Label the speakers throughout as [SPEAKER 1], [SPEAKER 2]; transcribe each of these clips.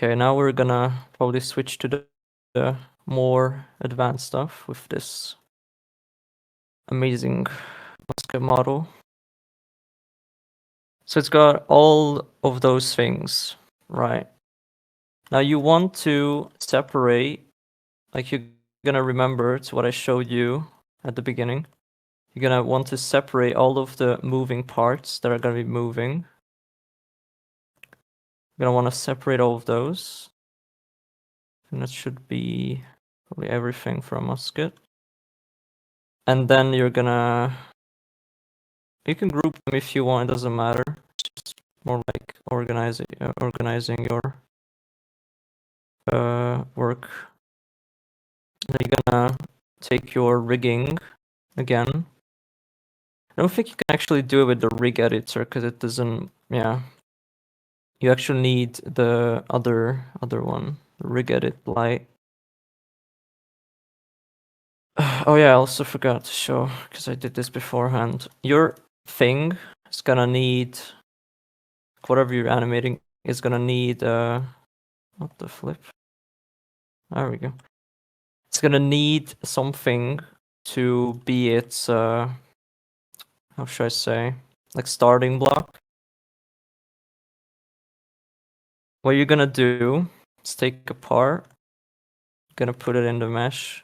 [SPEAKER 1] Okay, now we're gonna probably switch to the more advanced stuff with this amazing Musket model. So it's got all of those things, right? Now you want to separate, like you're gonna remember it's what I showed you at the beginning. You're gonna want to separate all of the moving parts that are gonna be moving. You're gonna want to separate all of those. And that should be probably everything from Musket. And then you're gonna, you can group them if you want, it doesn't matter. It's just more like organizing your work. Then you're gonna take your rigging again. I don't think you can actually do it with the rig editor because it doesn't, yeah. You actually need the other one, the rig edit light. Oh yeah, I also forgot to show, because I did this beforehand. Your thing is gonna need, whatever you're animating is gonna need, what the flip? There we go. It's gonna need something to be its, how should I say, like starting block. What you're gonna do is take a part, gonna put it in the mesh,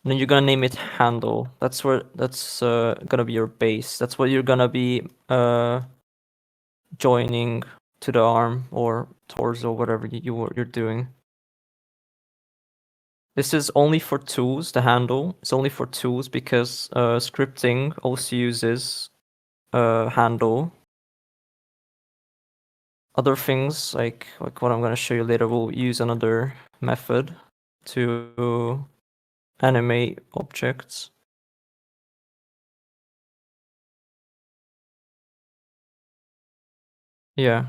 [SPEAKER 1] and then you're gonna name it handle. That's gonna be your base. That's what you're gonna be joining to the arm or torso, whatever you're doing. This is only for tools. The handle is only for tools because scripting also uses handle. Other things like what I'm gonna show you later will use another method to animate objects. Yeah.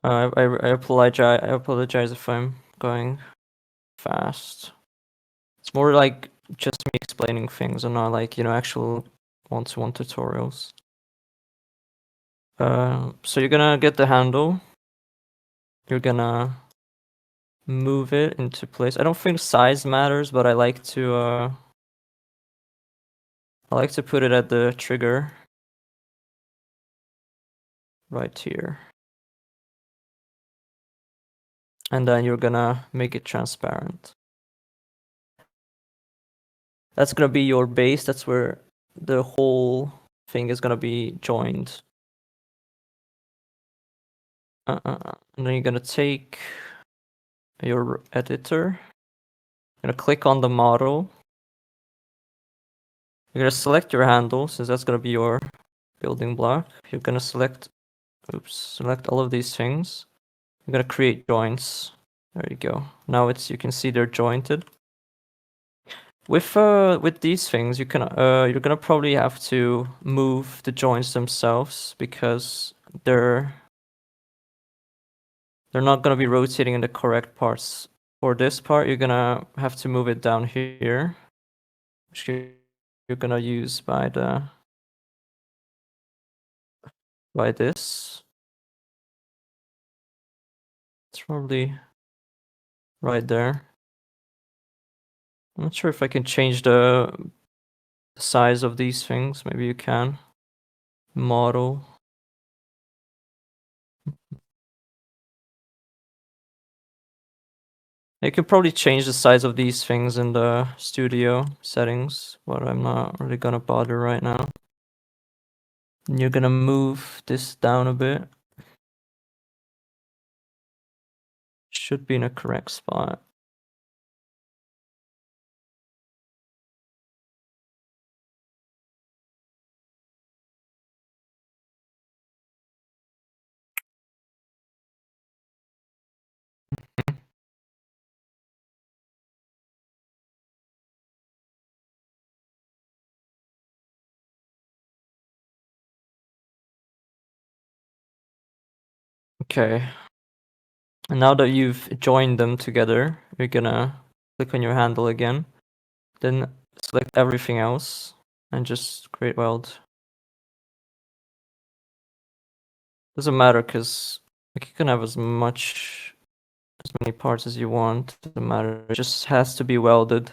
[SPEAKER 1] I apologize if I'm going fast. It's more like just me explaining things and not like, actual one-to-one tutorials. So you're gonna get the handle. You're gonna move it into place. I don't think size matters, but I like to put it at the trigger right here. And then you're gonna make it transparent. That's gonna be your base. That's where the whole thing is gonna be joined. And then you're gonna take your editor. You're gonna click on the model. You're gonna select your handle, since that's gonna be your building block. You're gonna select all of these things. You're gonna create joints. There you go. Now you can see they're jointed. With these things, you're gonna probably have to move the joints themselves because they're not gonna be rotating in the correct parts. For this part, you're gonna have to move it down here, which you're gonna use by this. It's probably right there. I'm not sure if I can change the size of these things. Maybe you can. Model. You can probably change the size of these things in the studio settings, but I'm not really gonna bother right now. And you're gonna move this down a bit. Should be in a correct spot. Okay. And now that you've joined them together, you're gonna click on your handle again, then select everything else. and just create weld. Doesn't matter because like you can have as many parts as you want. Doesn't matter. It just has to be welded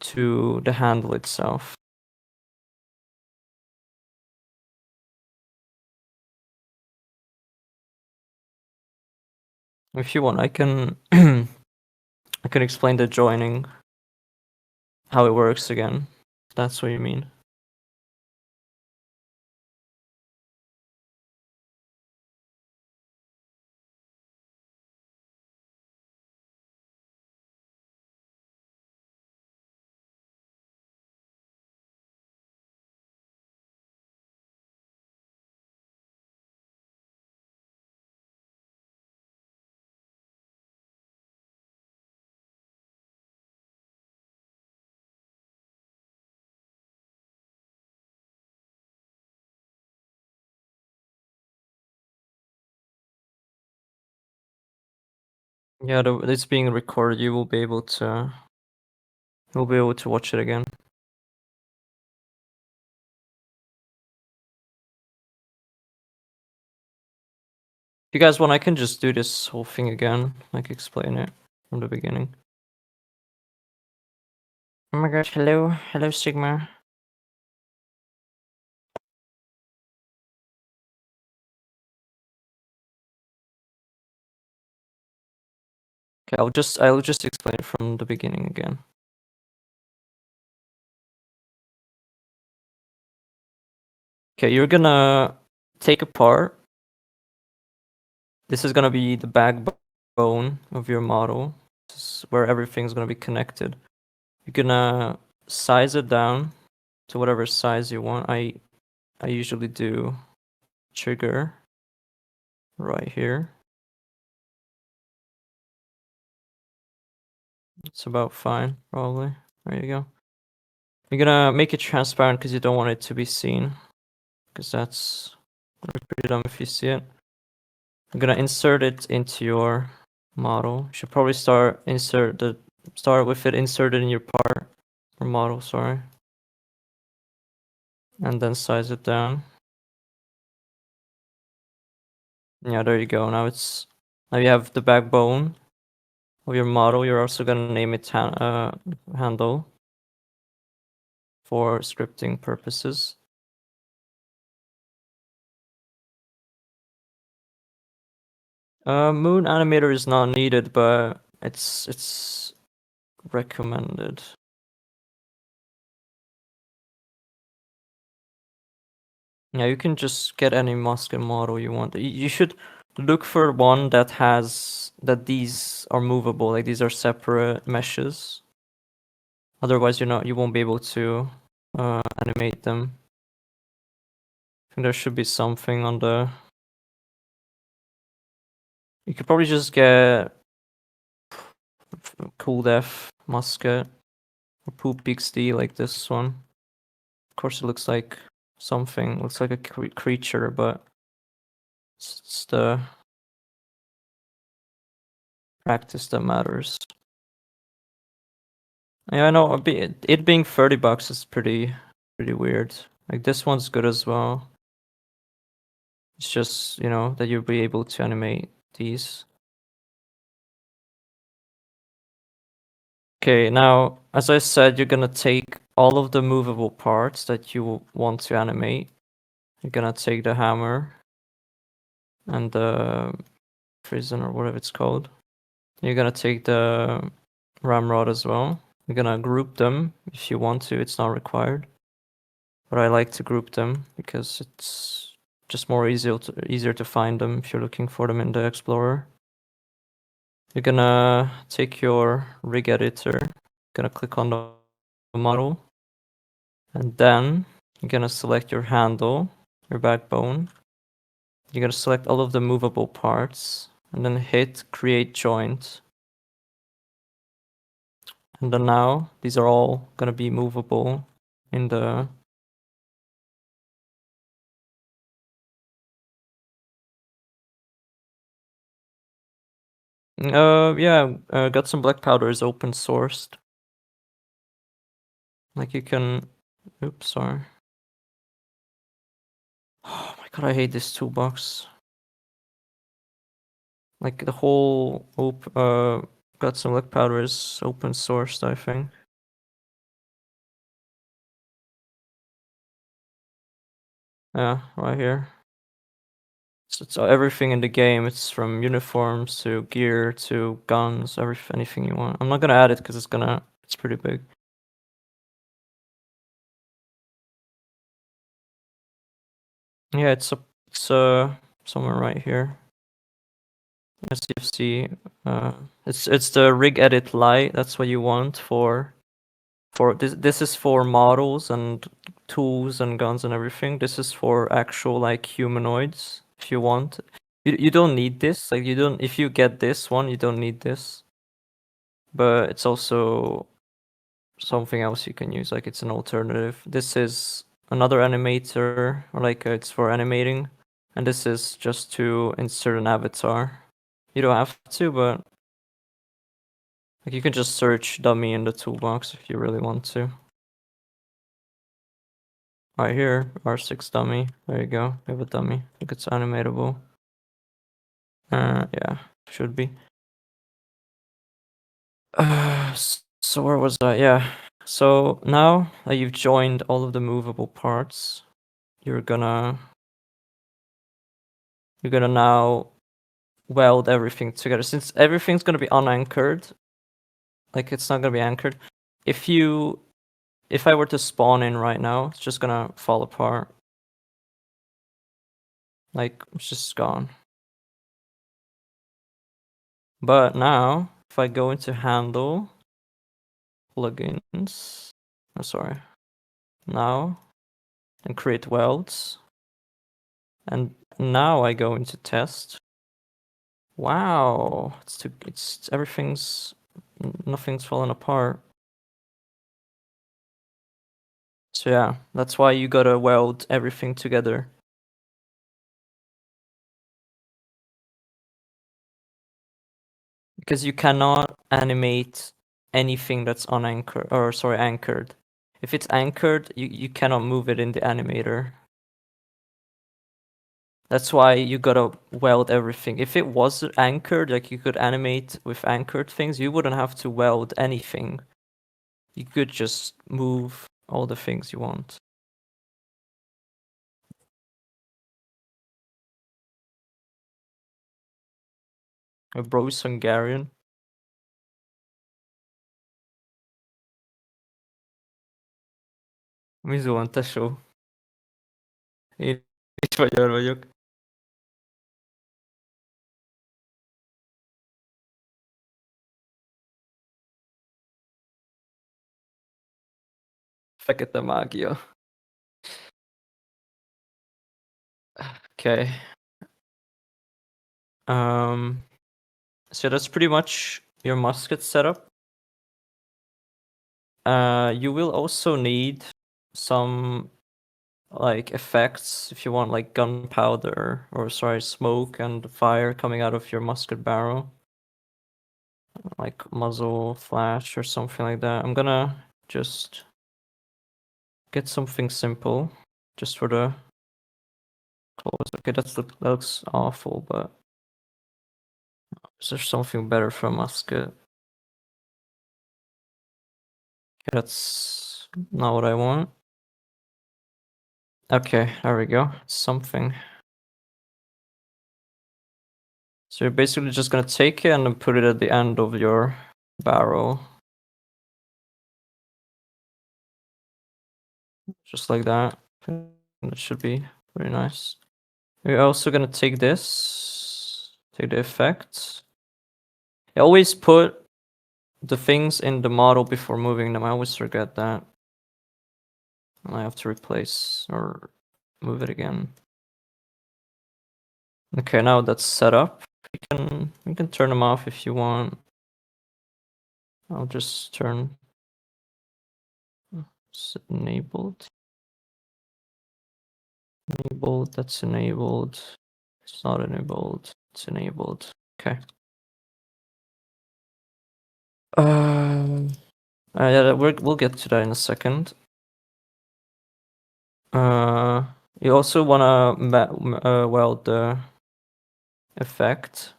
[SPEAKER 1] to the handle itself. If you want, I can I can explain the joining, how it works again. If that's what you mean. Yeah, it's being recorded. You will be able to watch it again. If you guys want, I can just do this whole thing again, like explain it from the beginning. Oh my gosh, hello Sigma. Okay, I'll just explain it from the beginning again. Okay, you're gonna take apart. This is gonna be the backbone of your model. This is where everything's gonna be connected. You're gonna size it down to whatever size you want. I usually do trigger right here. It's about fine, probably. There you go. You're gonna make it transparent because you don't want it to be seen. Because that's pretty dumb if you see it. I'm gonna insert it into your model. You should probably start with it inserted in your part or model, sorry. And then size it down. Yeah, there you go. Now you have the backbone of your model. You're also gonna name it handle for scripting purposes. Moon Animator is not needed, but it's recommended. Yeah, you can just get any Musket model you want. You should look for one that these are movable, like these are separate meshes. Otherwise, you won't be able to animate them. I think there should be something on the. You could probably just get Cool Def Musket or Poop XD like this one. Of course, it looks like something. Looks like a creature, but it's the practice that matters. Yeah, I know. It being $30 is pretty weird. Like this one's good as well. It's just that you'll be able to animate these. Okay, now as I said, you're gonna take all of the movable parts that you want to animate. You're gonna take the hammer and the prison or whatever it's called. You're gonna take the ramrod as well. You're gonna group them if you want to. It's not required, but I like to group them because it's just more easier to find them if you're looking for them in the Explorer. You're gonna take your rig editor, gonna click on the model, and then you're gonna select your handle, your backbone. You're gonna select all of the movable parts, and then hit create joint. And then now these are all gonna be movable in the yeah, got some black powder is open sourced. Like you can Oops, sorry. Oh my god, I hate this toolbox. Like the whole got some luck powder is open sourced, I think. Yeah, right here. So it's everything in the game. It's from uniforms to gear to guns, anything you want. I'm not gonna add it because it's pretty big. Yeah, it's somewhere right here. SCFC. It's the rig edit light. That's what you want for this. This is for models and tools and guns and everything. This is for actual like humanoids. If you want, you don't need this. Like you don't. If you get this one, you don't need this. But it's also something else you can use. Like it's an alternative. This is another animator, or like it's for animating, and this is just to insert an avatar. You don't have to, but like you can just search dummy in the toolbox if you really want to. Right here, R6 dummy. There you go. We have a dummy. I think it's animatable. Yeah, should be. So where was I? Yeah. So now that you've joined all of the movable parts, you're gonna now weld everything together. Since everything's gonna be unanchored, like it's not gonna be anchored. If I were to spawn in right now, it's just gonna fall apart. Like it's just gone. But now, if I go into handle plugins, I'm sorry, now and create welds, and now I go into test. Wow, it's nothing's falling apart. So yeah, that's why you gotta weld everything together. Because you cannot animate anything that's unanchored, or sorry, anchored. If it's anchored, you cannot move it in the animator. That's why you gotta weld everything. If it was anchored, like you could animate with anchored things, you wouldn't have to weld anything. You could just move all the things you want. A bro's Hungarian. Mi zuhant, tesó? Én is magyar vagyok. Fekete mágia. Okay. So that's pretty much your musket setup. You will also need some like effects if you want like gunpowder or sorry, smoke and fire coming out of your musket barrel. Like muzzle flash or something like that. I'm gonna just get something simple just for the close. Okay, that looks awful, but is there something better for a musket? Okay, that's not what I want. Okay, there we go. Something. So you're basically just gonna take it and then put it at the end of your barrel. Just like that. That should be pretty nice. We're also gonna take this, take the effect. I always put the things in the model before moving them. I always forget that. I have to replace or move it again. Okay, now that's set up. You can turn them off if you want. I'll just turn enabled. Enabled, that's enabled. It's not enabled. It's enabled. Okay. Yeah, we'll get to that in a second. You also wanna weld the effect.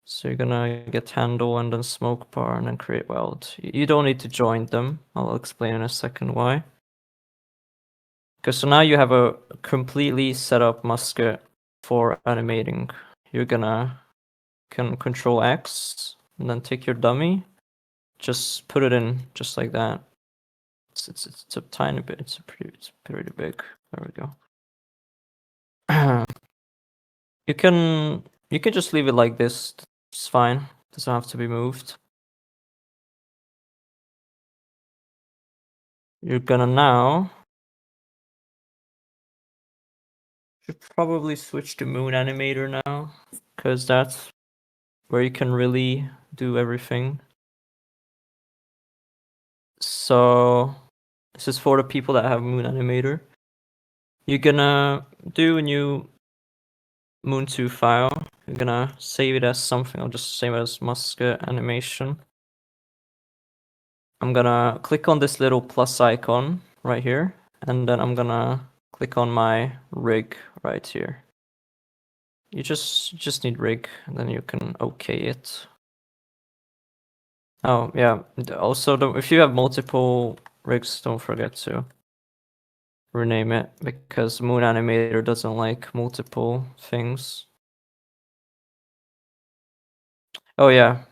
[SPEAKER 1] So you're gonna get handle and then smoke bar and then create weld. You don't need to join them. I'll explain in a second why. Okay, so now you have a completely set up musket for animating. You're gonna can control X and then take your dummy, just put it in just like that. It's a tiny bit. It's pretty big. There we go. you can just leave it like this. It's fine. Doesn't have to be moved. You're gonna now should probably switch to Moon Animator now, because that's where you can really do everything. So this is for the people that have Moon Animator. You're gonna do a new Moon 2 file. You're gonna save it as something. I'll just save it as Musket animation. I'm gonna click on this little plus icon right here, and then I'm gonna click on my rig right here. You just need rig, and then you can OK it. Oh yeah. Also, if you have multiple rigs, don't forget to rename it, because Moon Animator doesn't like multiple things. Oh yeah,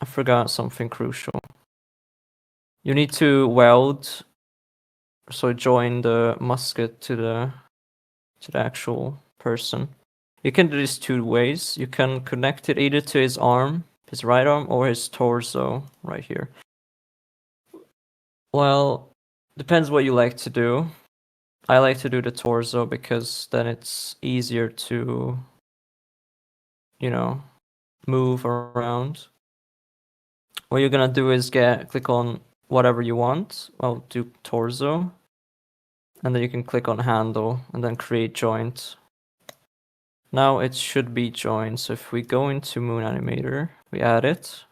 [SPEAKER 1] I forgot something crucial. You need to weld, so join the musket to the actual person. You can do this two ways. You can connect it either to his arm, his right arm, or his torso right here. Well, depends what you like to do. I like to do the torso because then it's easier to, you know, move around. What you're gonna do is click on whatever you want. I'll do torso. And then you can click on handle and then create joint. Now it should be joined. So if we go into Moon Animator, we add it.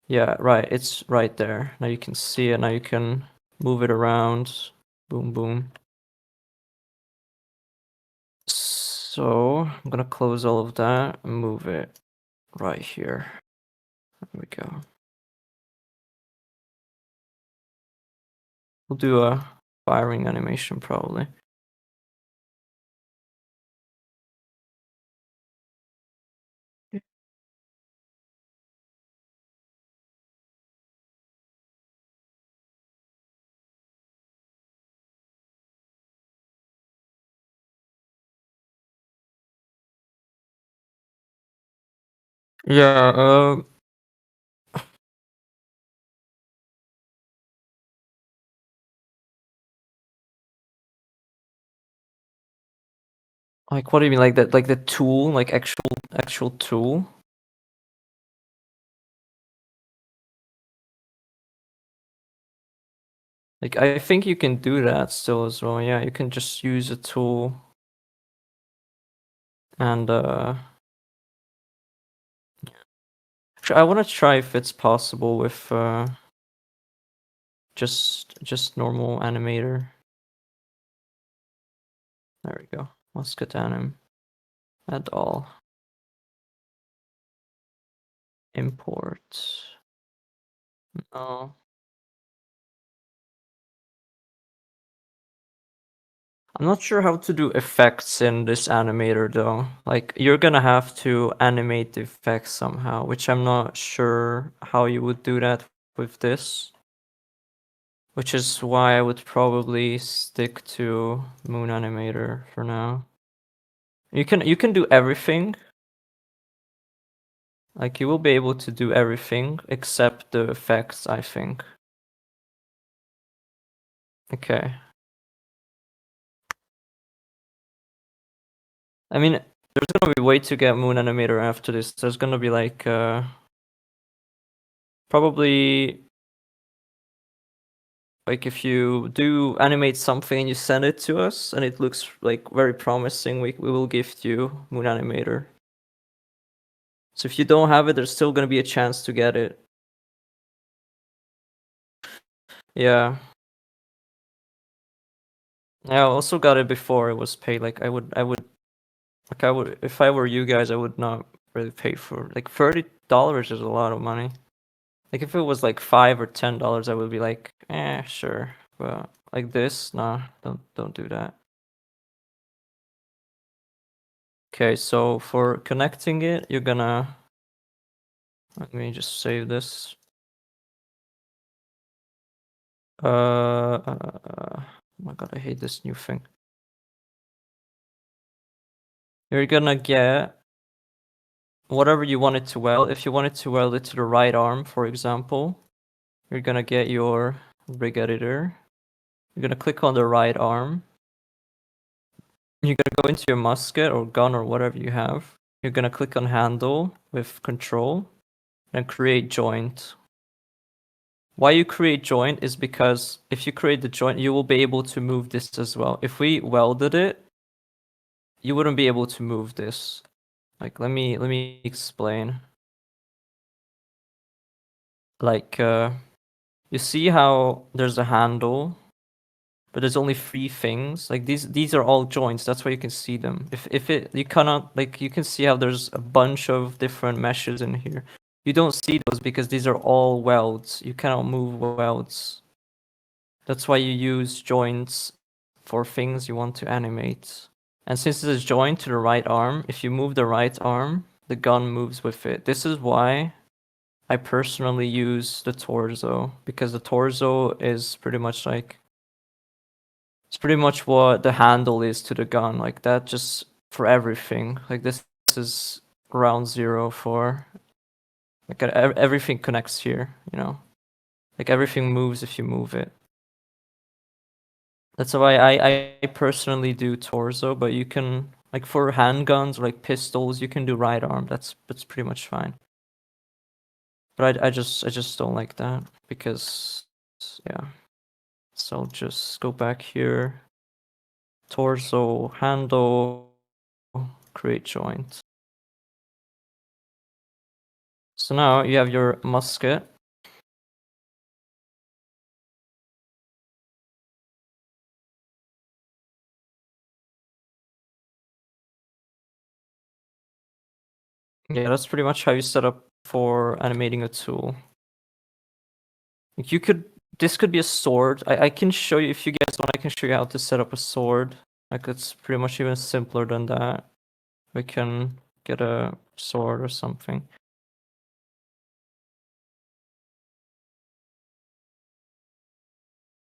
[SPEAKER 1] Yeah, right. It's right there. Now you can see it. Now you can move it around. Boom, boom. So I'm gonna close all of that and move it right here. There we go. We'll do a firing animation probably. Yeah, like what do you mean, like that, like the tool, like actual tool? Like I think you can do that still as well. Yeah, you can just use a tool and I want to try if it's possible with just normal animator. There we go. Musket anim. Add all. Import. No. I'm not sure how to do effects in this animator though. Like you're gonna have to animate the effects somehow, which I'm not sure how you would do that with this. Which is why I would probably stick to Moon Animator for now. You can do everything. Like you will be able to do everything except the effects, I think. Okay. I mean, there's gonna be a way to get Moon Animator after this. There's gonna be like probably like if you do animate something and you send it to us and it looks like very promising, we will gift you Moon Animator. So if you don't have it, there's still gonna be a chance to get it. Yeah. Yeah, I also got it before it was paid. Like if I were you guys, I would not really pay for like $30 is a lot of money. Like if it was like $5 or $10, I would be like, sure. But like this, nah, don't do that. Okay, so for connecting it, you're gonna let me just save this. Oh my god, I hate this new thing. You're gonna get whatever you want it to weld. If you want it to weld it to the right arm, for example, you're gonna get your rig editor. You're gonna click on the right arm. You're gonna go into your musket or gun or whatever you have. You're gonna click on handle with control and create joint. Why you create joint is because if you create the joint, you will be able to move this as well. If we welded it, you wouldn't be able to move this. Like let me explain. Like you see how there's a handle, but there's only three things. Like these are all joints. That's why you can see them. If it you cannot like you can see how there's a bunch of different meshes in here. You don't see those because these are all welds. You cannot move welds. That's why you use joints for things you want to animate. And since it's joined to the right arm, if you move the right arm, the gun moves with it. This is why I personally use the torso, because the torso is pretty much like it's pretty much what the handle is to the gun. Like that just for everything. Like this is ground zero for like everything connects here, you know? Like everything moves if you move it. That's why I personally do torso, but you can like for handguns or like pistols, you can do right arm. That's pretty much fine. But I just don't like that because yeah. So just go back here, torso, handle, create joint. So now you have your musket. Yeah, that's pretty much how you set up for animating a tool. Like this could be a sword. I can show you if you guys want. I can show you how to set up a sword. Like it's pretty much even simpler than that. We can get a sword or something.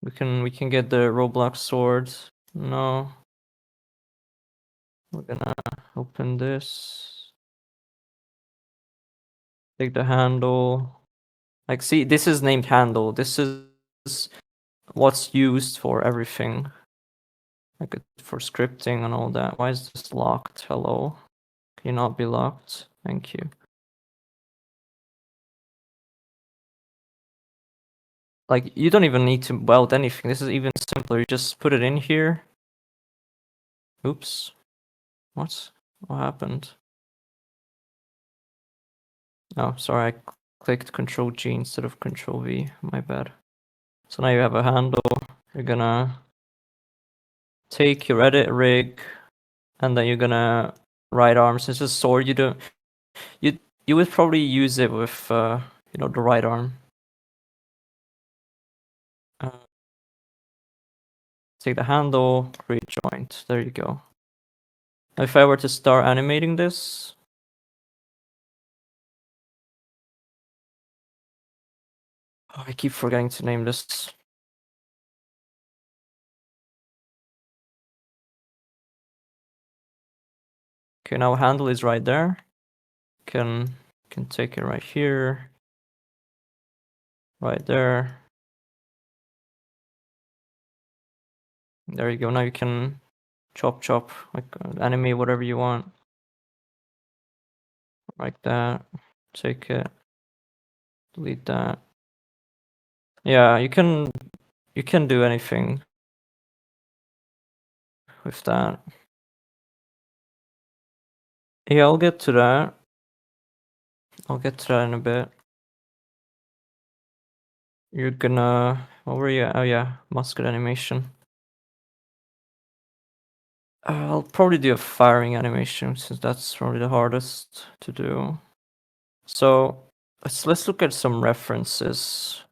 [SPEAKER 1] We can get the Roblox sword. No. We're gonna open this. Take the handle. Like see, this is named handle. This is what's used for everything. Like for scripting and all that. Why is this locked? Hello. Can you not be locked? Thank you. Like you don't even need to weld anything. This is even simpler. You just put it in here. Oops. What? What happened? Oh, sorry. I clicked Control G instead of Control V. My bad. So now you have a handle. You're gonna take your edit rig, and then you're gonna right arm. Since it's a sword, you would probably use it with the right arm. Uh, Take the handle, create joint. There you go. Now if I were to start animating this, I keep forgetting to name this. Okay, now handle is right there. Can take it right here, right there. There you go. Now you can chop, like animate whatever you want, like that. Take it, delete that. Yeah, you can do anything with that. Yeah, I'll get to that. I'll get to that in a bit. You're gonna, what were you? Oh yeah, musket animation. I'll probably do a firing animation since that's probably the hardest to do. So let's look at some references.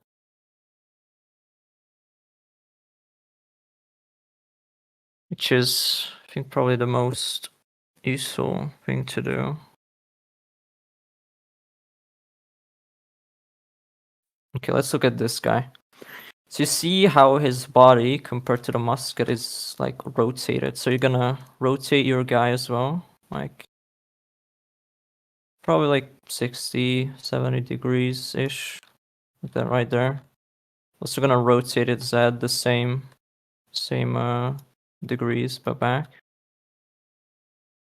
[SPEAKER 1] Which is, I think, probably the most useful thing to do. Okay, let's look at this guy. So you see how his body compared to the musket is like rotated. So you're gonna rotate your guy as well, like probably like 60, 70 degrees-ish, like that right there. Also gonna rotate its head the same degrees but back.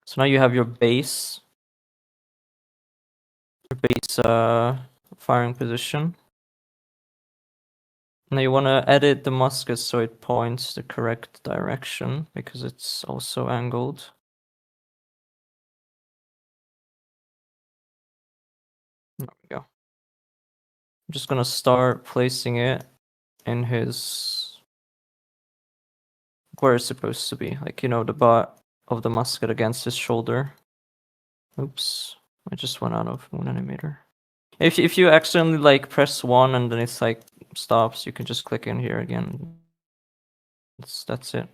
[SPEAKER 1] So now you have your base firing position. Now you want to edit the musket so it points the correct direction because it's also angled. There we go. I'm just gonna start placing it in his where it's supposed to be, like, you know, the butt of the musket against his shoulder. Oops, I just went out of Moon Animator. If you accidentally like press 1 and then it's like stops, you can just click in here again. That's it.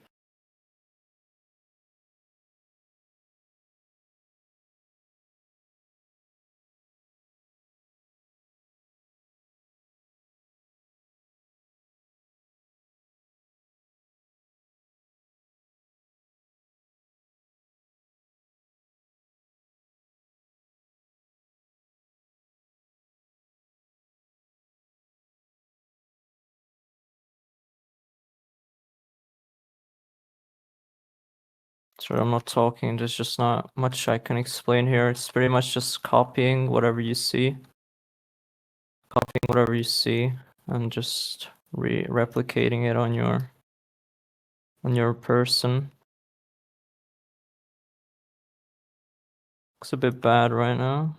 [SPEAKER 1] Sorry, I'm not talking. There's just not much I can explain here. It's pretty much just copying whatever you see. Copying whatever you see and just replicating it on your person. Looks a bit bad right now.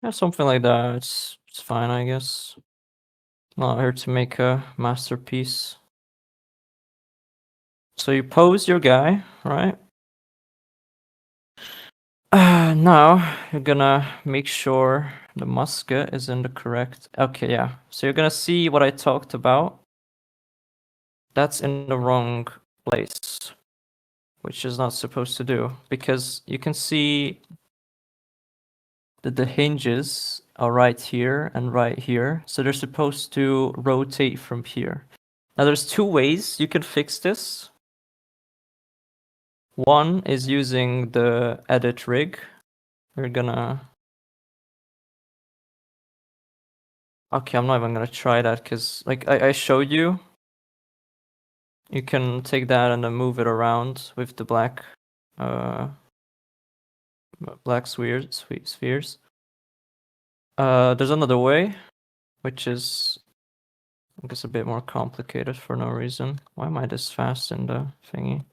[SPEAKER 1] Yeah, something like that. It's fine, I guess. Not here to make a masterpiece. So you pose your guy, right? Now you're gonna make sure the musket is in the correct. Okay, yeah. So you're gonna see what I talked about. That's in the wrong place, which is not supposed to do because you can see that the hinges are right here and right here. So they're supposed to rotate from here. Now there's two ways you can fix this. One is using the edit rig. We're gonna... Okay, I'm not even gonna try that because like I showed you. You can take that and then move it around with the black spheres. There's another way, which is I guess a bit more complicated for no reason. Why am I this fast in the thingy?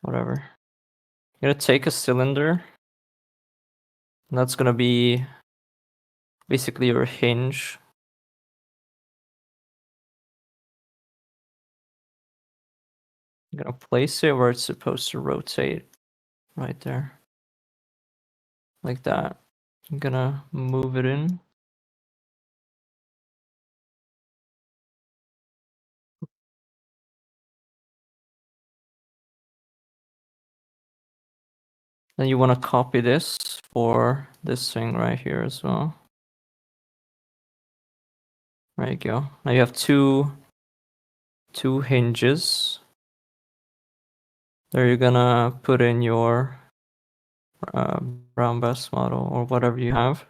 [SPEAKER 1] Whatever. You're gonna take a cylinder. And that's gonna be basically your hinge. You're gonna place it where it's supposed to rotate. Right there. Like that. I'm gonna move it in. Then you wanna copy this for this thing right here as well. There you go. Now you have two hinges. There you're gonna put in your brown bus model or whatever you have.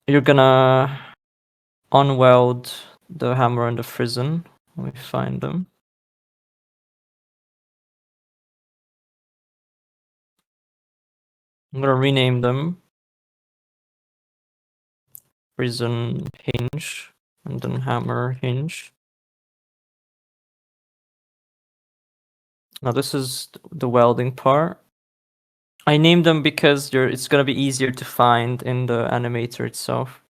[SPEAKER 1] You're gonna unweld the hammer and the frizzen. Let me find them. I'm gonna rename them frizzen hinge and then hammer hinge. Now this is the welding part. I named them because it's gonna be easier to find in the animator itself.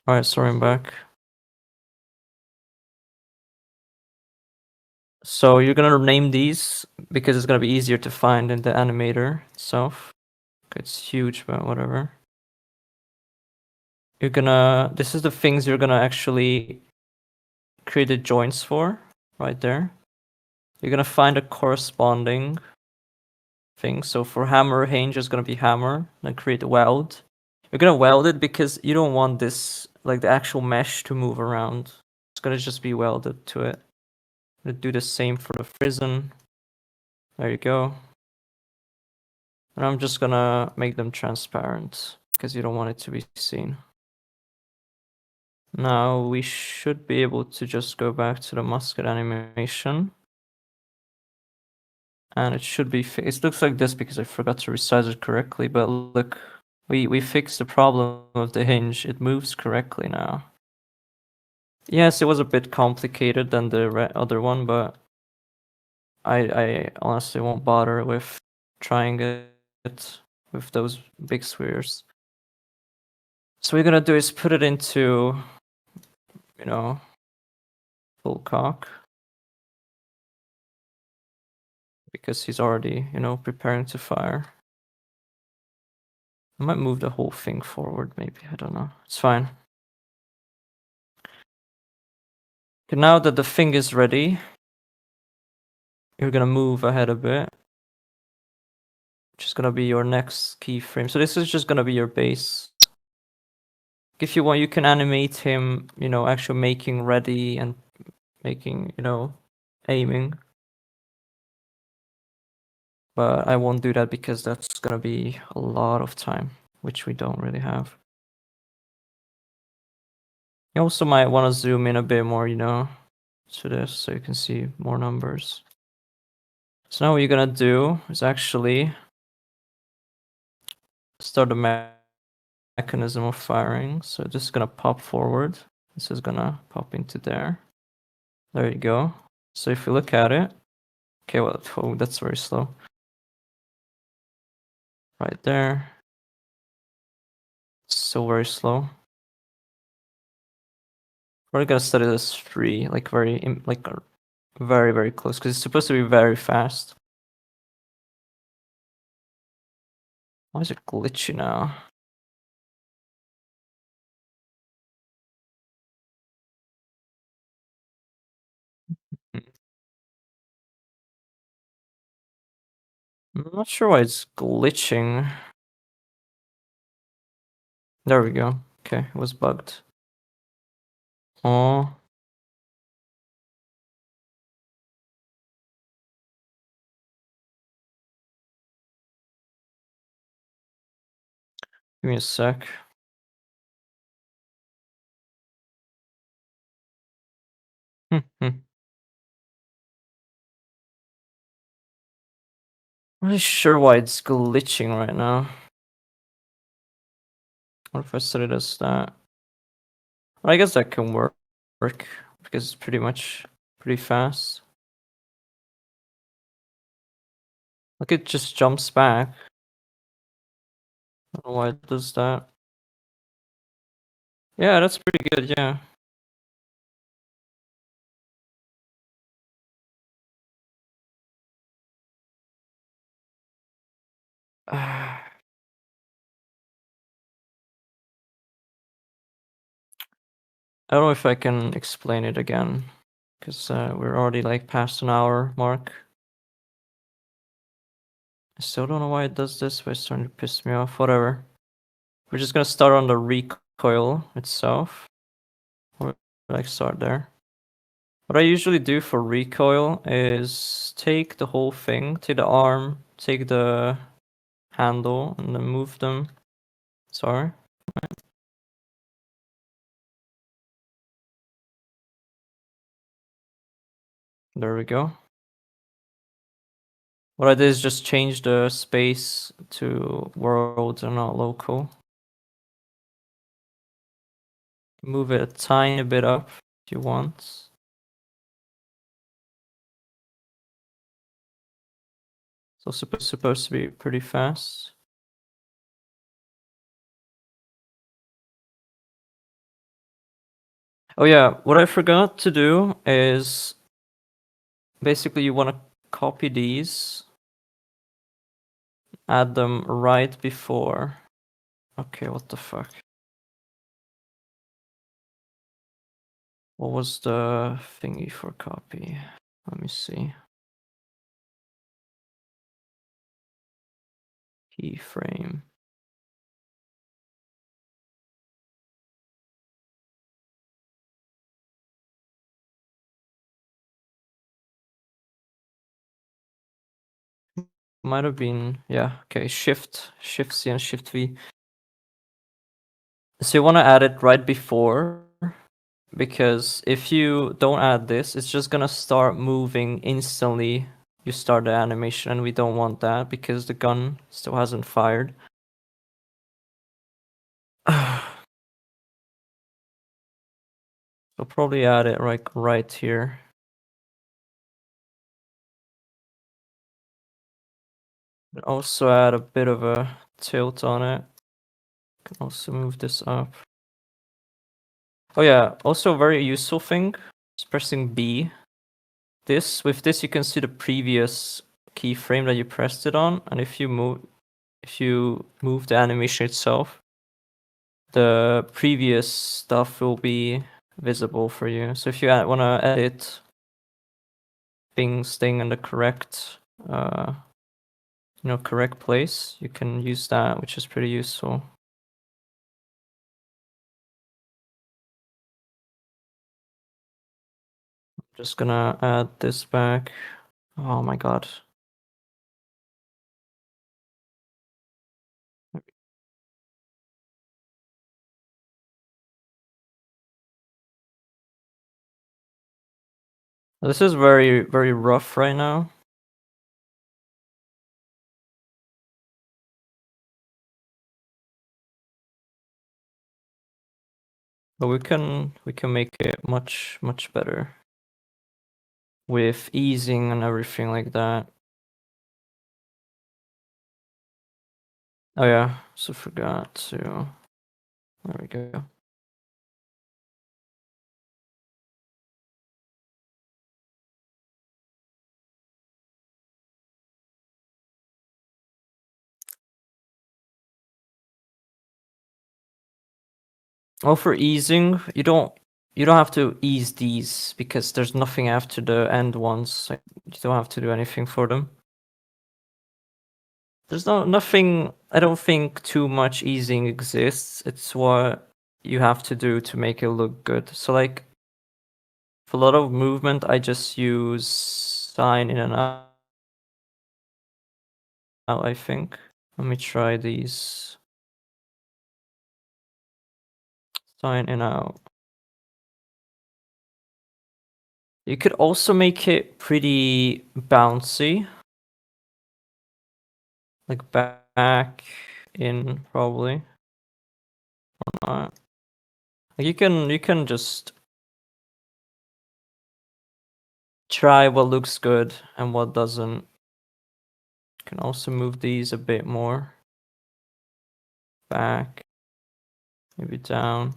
[SPEAKER 1] Alright, sorry, I'm back. So you're gonna name these because it's gonna be easier to find in the animator itself. It's huge, but whatever. This is the things you're gonna actually create the joints for, right there. You're gonna find a corresponding thing. So for hammer hinge, it's gonna be hammer, then create a weld. You're gonna weld it because you don't want this, like the actual mesh to move around. It's gonna just be welded to it. I'm gonna do the same for the frizzen. There you go. And I'm just gonna make them transparent because you don't want it to be seen. Now we should be able to just go back to the musket animation. And it should be it looks like this because I forgot to resize it correctly, but look, we fixed the problem of the hinge. It moves correctly now. Yes, it was a bit complicated than the other one, but I honestly won't bother with trying it with those big spheres. So what we're gonna do is put it into, you know, full cock. Because he's already, preparing to fire. I might move the whole thing forward, maybe. I don't know. It's fine. Okay, now that the thing is ready, you're gonna move ahead a bit. Which is gonna be your next keyframe. So this is just gonna be your base. If you want, you can animate him, actually making ready and making, aiming. But I won't do that because that's gonna be a lot of time, which we don't really have. You also might want to zoom in a bit more, to this so you can see more numbers. So now what you're gonna do is actually start the mechanism of firing. So this is gonna pop forward. This is gonna pop into there. There you go. So if you look at it, okay, well, oh, that's very slow. Right there. So very slow. We're gonna set it as 3, like very, very close, because it's supposed to be very fast. Why is it glitchy now? I'm not sure why it's glitching. There we go. Okay, it was bugged. Oh. Give me a sec. I'm not really sure why it's glitching right now. What if I set it as that? Well, I guess that can work because it's pretty fast. Look, it just jumps back. I don't know why it does that. Yeah, that's pretty good, yeah. I don't know if I can explain it again. because we're already like past an hour mark. I still don't know why it does this, but it's starting to piss me off. Whatever. We're just gonna start on the recoil itself. Or like start there. What I usually do for recoil is take the whole thing, take the arm, take the handle, and then move them. Sorry. There we go. What I did is just change the space to world and not local. Move it a tiny bit up if you want. It's also supposed to be pretty fast. Oh yeah, what I forgot to do is basically you want to copy these, add them right before. Okay, what the fuck? What was the thingy for copy? Let me see. Keyframe. Might have been, yeah, okay, Shift C and Shift V. So you want to add it right before, because if you don't add this, it's just gonna start moving instantly. You start the animation, and we don't want that because the gun still hasn't fired. So probably add it like right here. And also add a bit of a tilt on it. Can also move this up. Oh yeah, also a very useful thing is pressing B. With this you can see the previous keyframe that you pressed it on, and if you move the animation itself, the previous stuff will be visible for you. So if you want to edit things staying in the correct correct place, you can use that, which is pretty useful. Just gonna add this back. Oh my god. This is very, very rough right now. But we can make it much, much better. With easing and everything like that. Oh yeah, so forgot to. There we go. Oh, for easing, you don't have to ease these because there's nothing after the end ones. Like, you don't have to do anything for them. There's nothing. I don't think too much easing exists. It's what you have to do to make it look good. So like, for a lot of movement, I just use sign in and out. I think. Let me try these. Sign in out. You could also make it pretty bouncy. Like back in probably. Or not. Like you can just try what looks good and what doesn't. You can also move these a bit more. Back. Maybe down.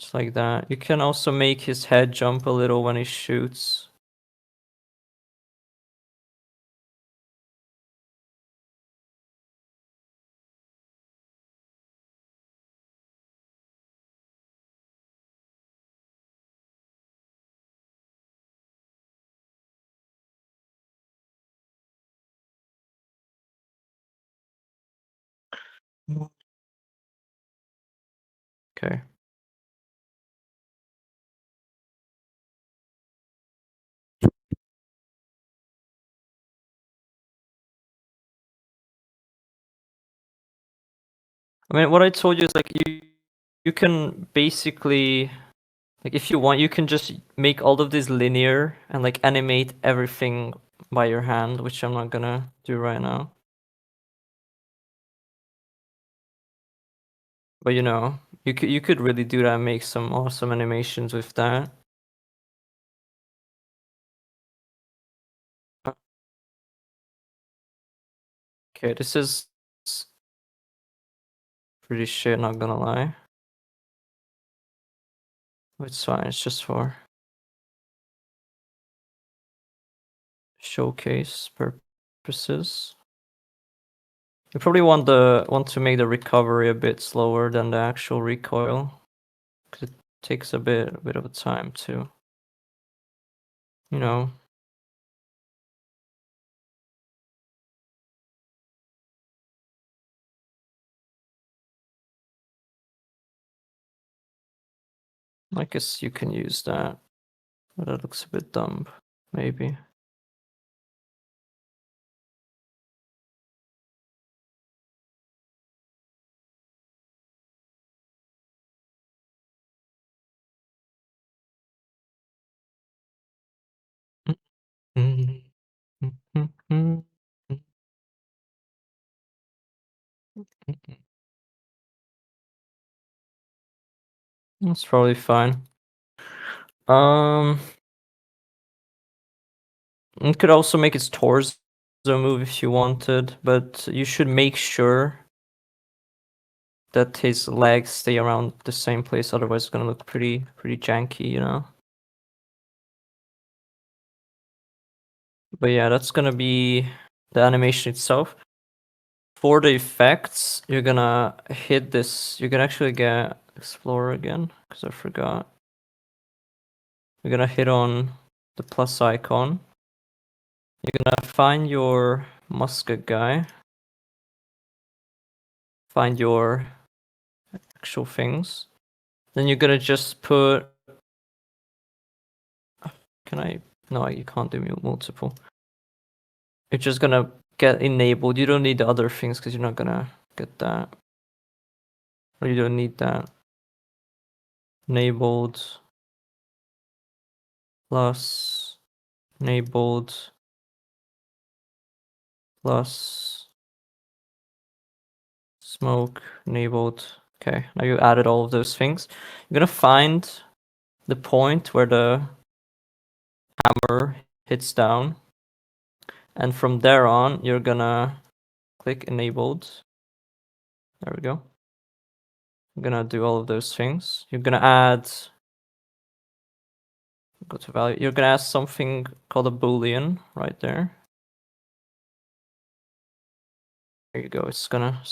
[SPEAKER 1] Just like that. You can also make his head jump a little when he shoots. Okay. I mean, what I told you is like you can basically like if you want, you can just make all of this linear and like animate everything by your hand, which I'm not gonna do right now. But you know, you could really do that and make some awesome animations with that. Okay, this is pretty shit, not gonna lie. It's fine, it's just for showcase purposes. You probably want to make the recovery a bit slower than the actual recoil, because it takes a bit of a time to, you know. I guess you can use that, but that looks a bit dumb, maybe. That's probably fine. Um, you could also make its torso move if you wanted, but you should make sure that his legs stay around the same place, otherwise it's gonna look pretty janky, you know? But yeah, that's gonna be the animation itself. For the effects, you're gonna hit this. You can actually get Explorer again, because I forgot. You're gonna hit on the plus icon. You're gonna find your Musket guy. Find your actual things. Then you're gonna just put. Can I? No, you can't do multiple. You're just gonna get enabled. You don't need the other things because you're not gonna get that. Or you don't need that. Enabled plus enabled plus smoke enabled. Okay, now you added all of those things. You're gonna find the point where the hammer hits down, and from there on, you're gonna click enabled. There we go. I'm gonna do all of those things. You're gonna add, go to value. You're gonna add something called a boolean right there. There you go. It's gonna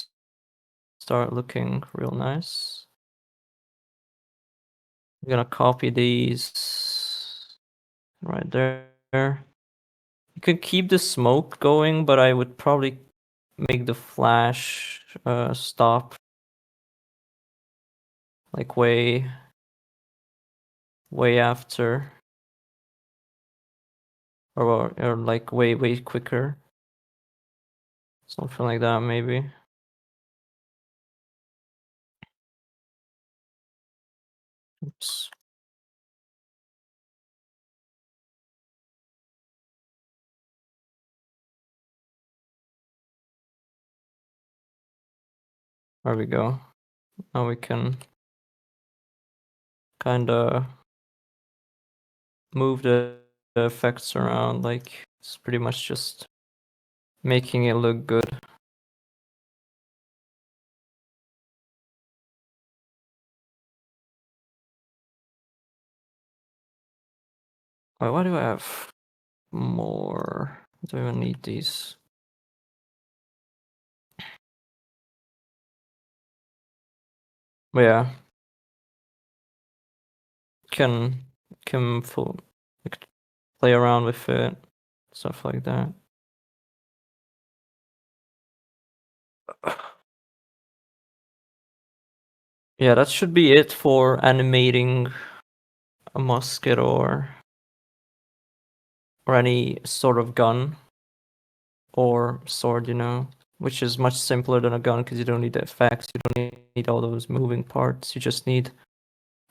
[SPEAKER 1] start looking real nice. I'm gonna copy these right there. You can keep the smoke going, but I would probably make the flash stop like way after, or like way quicker. Something like that maybe. Oops. There we go. Now we can kind of move the effects around, like it's pretty much just making it look good. Why do I have more? I don't even need these. But yeah, can full like, play around with it, stuff like that. Yeah, that should be it for animating a musket or any sort of gun or sword, you know, which is much simpler than a gun because you don't need the effects, you don't need all those moving parts. You just need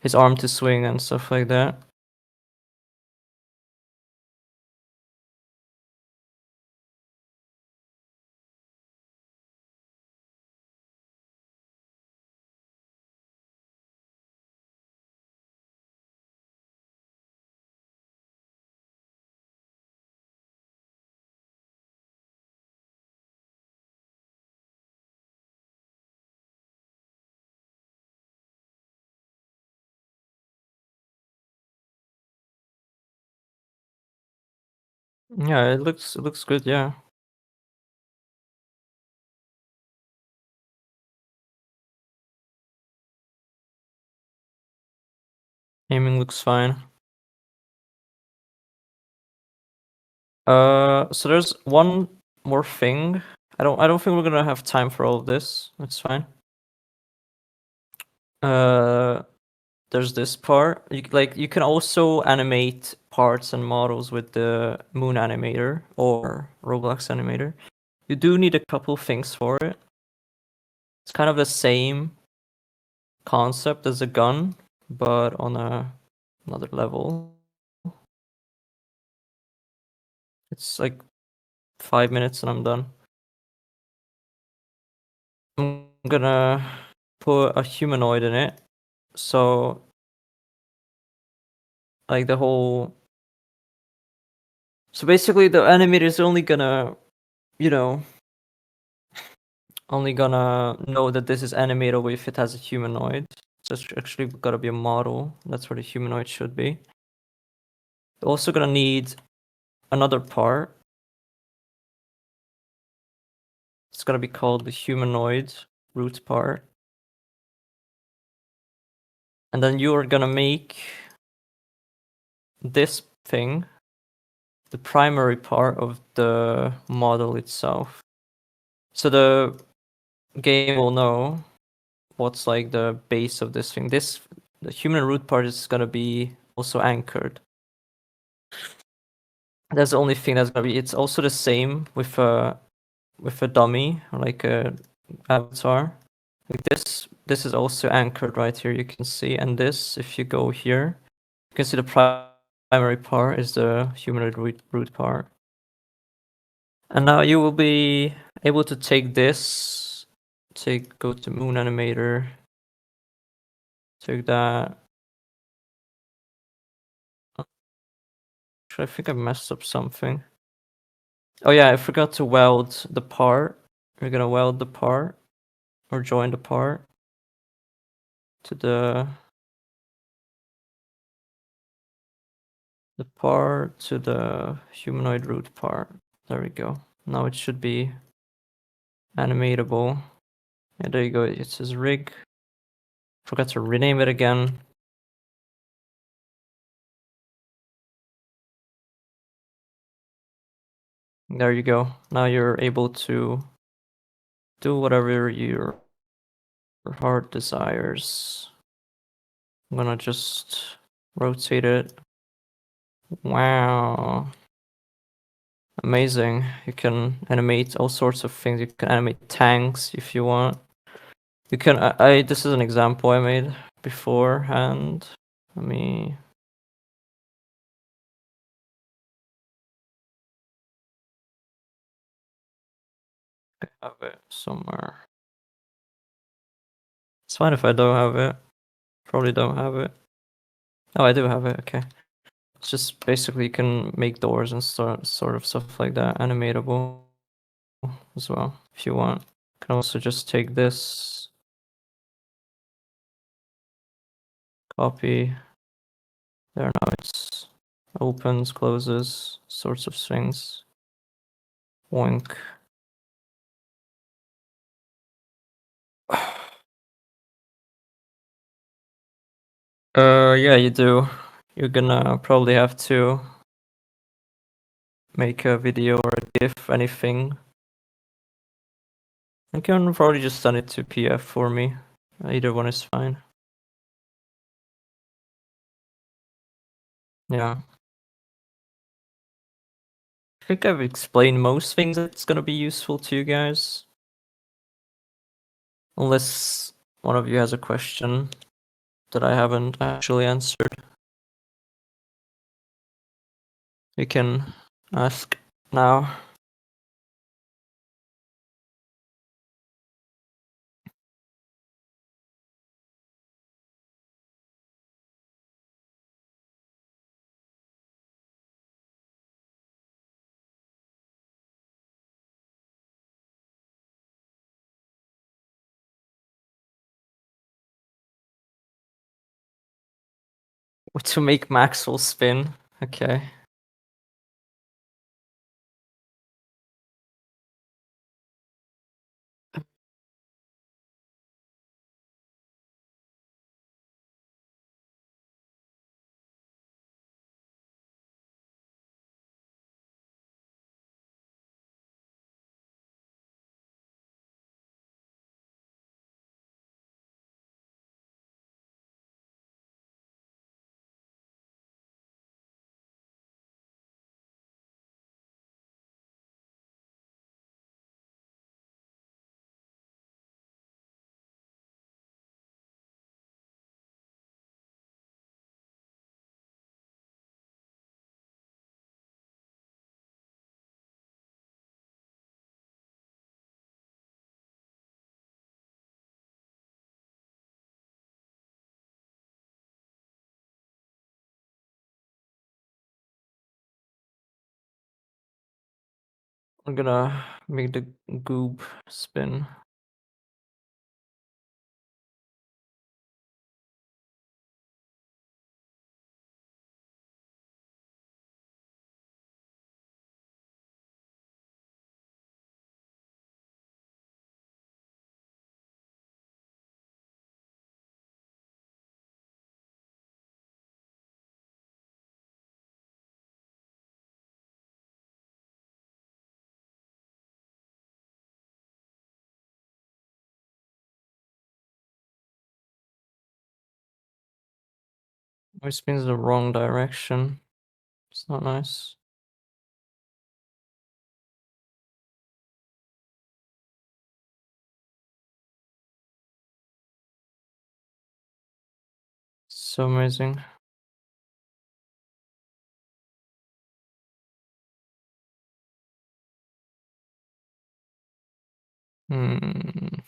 [SPEAKER 1] his arm to swing and stuff like that. Yeah, it looks good, yeah. Aiming looks fine. So there's one more thing. I don't think we're gonna have time for all of this. That's fine. Uh, there's this part. You can also animate parts and models with the Moon Animator or Roblox Animator. You do need a couple things for it. It's kind of the same concept as a gun, but on another level. It's like 5 minutes and I'm done. I'm gonna put a humanoid in it. So like the whole so basically the animator is only gonna, you know, only gonna know that this is animatable if it has a humanoid. So it's actually gotta be a model. That's where the humanoid should be. You're also gonna need another part. It's gonna be called the humanoid root part. And then you are gonna make this thing the primary part of the model itself. So the game will know what's like the base of this thing. The human root part is gonna be also anchored. That's the only thing that's gonna be. It's also the same with a dummy or like a avatar. Like this is also anchored right here. You can see, and this, if you go here, you can see the primary part is the humanoid root part. And now you will be able to take this, go to Moon Animator, take that. Actually, I think I messed up something. Oh yeah, I forgot to weld the part. We're gonna weld the part or join the part to the part to the humanoid root part. There we go. Now it should be animatable. Yeah, there you go. It says rig. Forgot to rename it again. There you go. Now you're able to do whatever your heart desires. I'm gonna just rotate it. Wow. Amazing. You can animate all sorts of things. You can animate tanks if you want. You can I this is an example I made beforehand. Let me have it somewhere. It's fine if I don't have it. Probably don't have it. Oh, I do have it. Okay. It's just basically you can make doors and sort of stuff like that animatable as well if you want. You can also just take this, copy. There now it's opens, closes, sorts of things. Wink. Yeah, you do. You're gonna probably have to make a video or a GIF, anything. You can probably just send it to PF for me Either one is fine. Yeah. I think I've explained most things that's gonna be useful to you guys. Unless one of you has a question that I haven't actually answered. You can ask now. To make Maxwell spin. Okay. I'm gonna make the goob spin. It spins the wrong direction. It's not nice. So amazing. Hmm.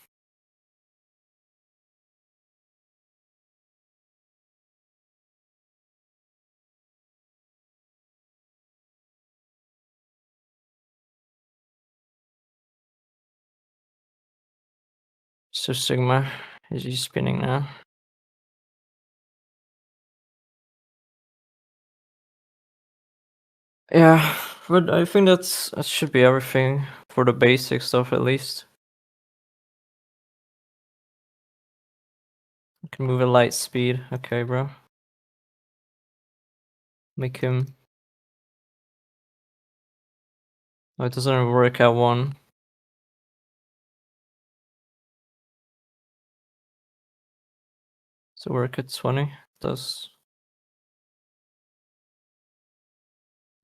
[SPEAKER 1] So Sigma, is he spinning now? Yeah, but I think that should be everything for the basic stuff at least. You can move at light speed. Okay, bro. Make him. Oh, it doesn't work at 1. So work at 20. It does.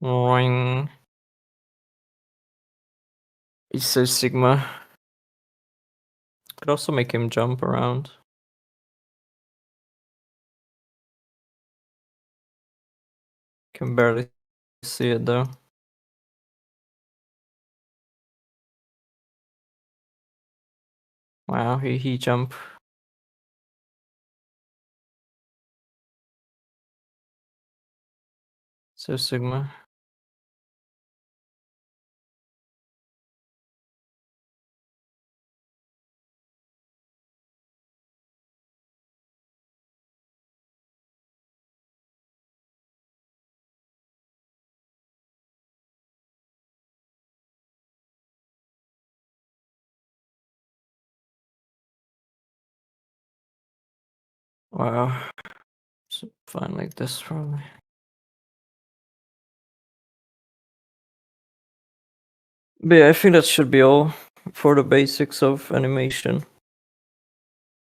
[SPEAKER 1] Ring. He's so Sigma. Could also make him jump around. Can barely see it though. Wow, he jump. So Sigma. Wow. So fine like this probably. But yeah, I think that should be all for the basics of animation.